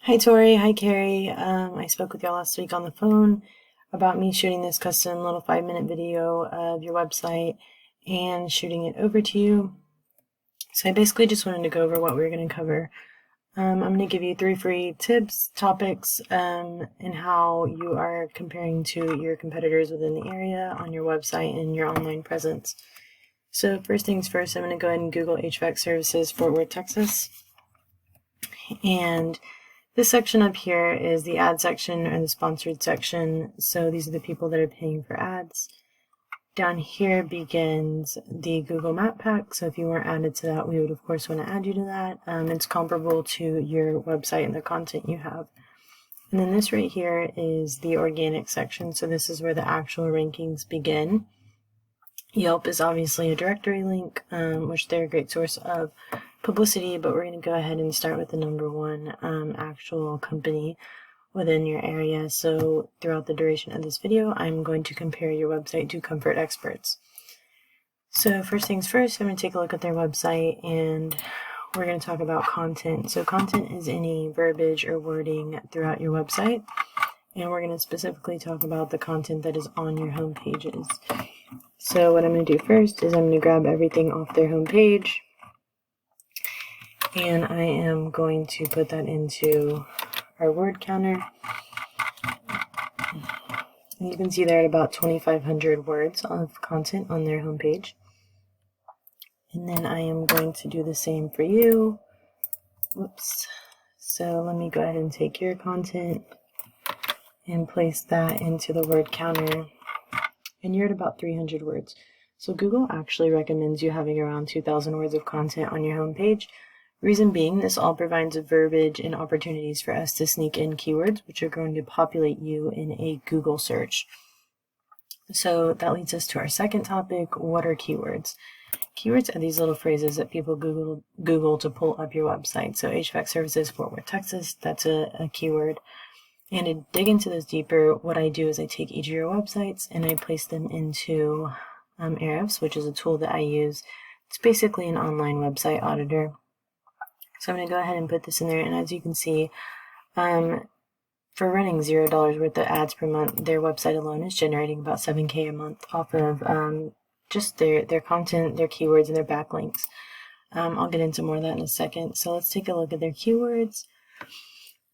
Hi Tori, hi Carrie. I spoke with y'all last week on the phone about me shooting this custom little 5-minute video of your website and shooting it over to you. So I basically just wanted to go over what we were going to cover. I'm going to give you 3 free tips, topics, and how you are comparing to your competitors within the area on your website and your online presence. So first things first, I'm going to go ahead and Google HVAC services Fort Worth, Texas. And this section up here is the ad section or the sponsored section. So these are the people that are paying for ads. Down here begins the Google Map Pack. So if you weren't added to that, we would of course want to add you to that. It's comparable to your website and the content you have. And then this right here is the organic section. So this is where the actual rankings begin. Yelp is obviously a directory link, which they're a great source of publicity, but we're going to go ahead and start with the #1 actual company within your area. So throughout the duration of this video, I'm going to compare your website to Comfort Experts. So first things first, I'm going to take a look at their website and we're going to talk about content. So content is any verbiage or wording throughout your website, and we're going to specifically talk about the content that is on your home pages. So what I'm going to do first is I'm going to grab everything off their home page, and I am going to put that into our word counter. And you can see they're at about 2,500 words of content on their home page. And then I am going to do the same for you. Whoops. So let me go ahead and take your content and place that into the word counter. And you're at about 300 words. So Google actually recommends you having around 2,000 words of content on your home page. Reason being, this all provides a verbiage and opportunities for us to sneak in keywords, which are going to populate you in a Google search. So that leads us to our second topic. What are keywords? Keywords are these little phrases that people Google to pull up your website. So HVAC services Fort Worth, Texas, that's a keyword. And to dig into this deeper, what I do is I take each of your websites and I place them into Ahrefs, which is a tool that I use. It's basically an online website auditor. So I'm going to go ahead and put this in there, and as you can see, for running $0 worth of ads per month, their website alone is generating about $7,000 a month off of just their content, their keywords, and their backlinks. I'll get into more of that in a second. So let's take a look at their keywords.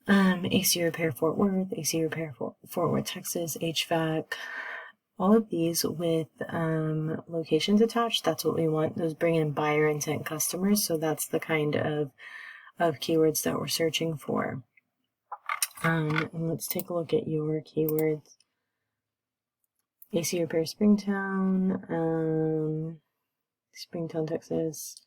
AC Repair Fort Worth, AC Repair Fort Worth, Texas, HVAC, all of these with locations attached. That's what we want. Those bring in buyer intent customers. So that's the kind of keywords that we're searching for. And let's take a look at your keywords. AC Repair Springtown, Texas.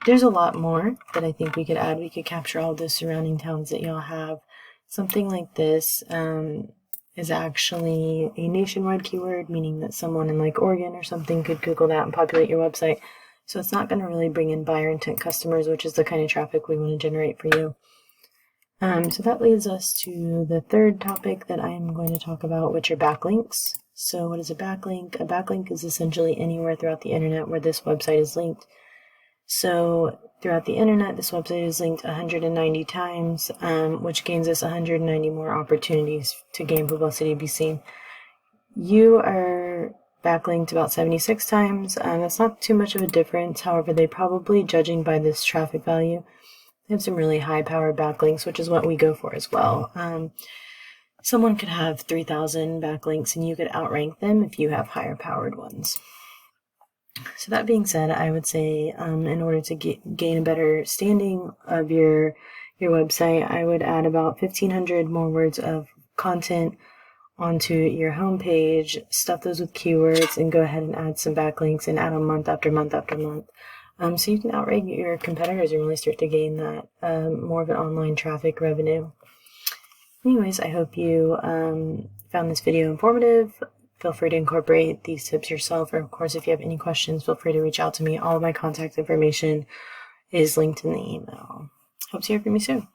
There's a lot more that I think we could add. We could capture all the surrounding towns that y'all have. Something like this is actually a nationwide keyword, meaning that someone in like Oregon or something could Google that and populate your website. So it's not going to really bring in buyer intent customers, which is the kind of traffic we want to generate for you. So that leads us to the third topic that I'm going to talk about, which are backlinks. So what is a backlink? A backlink is essentially anywhere throughout the internet where this website is linked. So throughout the internet, this website is linked 190 times, which gains us 190 more opportunities to gain publicity, be seen. You are backlinked about 76 times. That's not too much of a difference. However, they probably, judging by this traffic value, they have some really high-powered backlinks, which is what we go for as well. Someone could have 3,000 backlinks, and you could outrank them if you have higher-powered ones. So that being said, I would say in order to gain a better standing of your website, I would add about 1,500 more words of content onto your homepage, stuff those with keywords, and go ahead and add some backlinks and add them month after month after month. So you can outrank your competitors and really start to gain that more of an online traffic revenue. Anyways, I hope you found this video informative. Feel free to incorporate these tips yourself, or of course, if you have any questions, feel free to reach out to me. All of my contact information is linked in the email. Hope to hear from you soon.